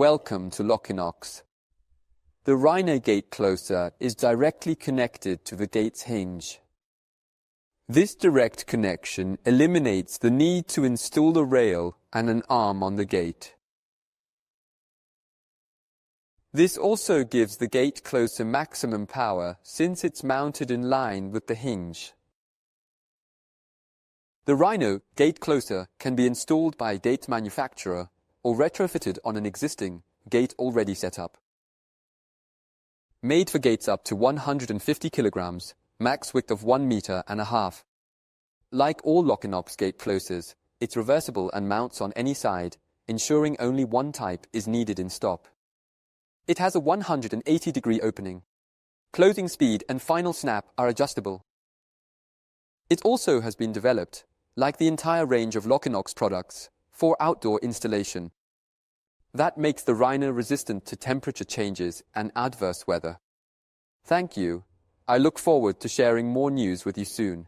welcome to Locinox. The Rhino gate closer is directly connected to the gate's hinge. This direct connection eliminates the need to install a rail and an arm on the gate. This also gives the gate closer maximum power since it's mounted in line with the hinge. The Rhino gate closer can be installed by a gate manufacturer or retrofitted on an existing gate already set up. Made for gates up to 150 kilograms, max width of 1.5 meters. Like all Locinox gate closers, it's reversible and mounts on any side, ensuring only one type is needed in stop. It has a 180-degree opening. Closing speed and final snap are adjustable. It also has been developed, like the entire range of Locinox products, for outdoor installation. That makes the Rhino resistant to temperature changes and adverse weather. Thank you. I look forward to sharing more news with you soon.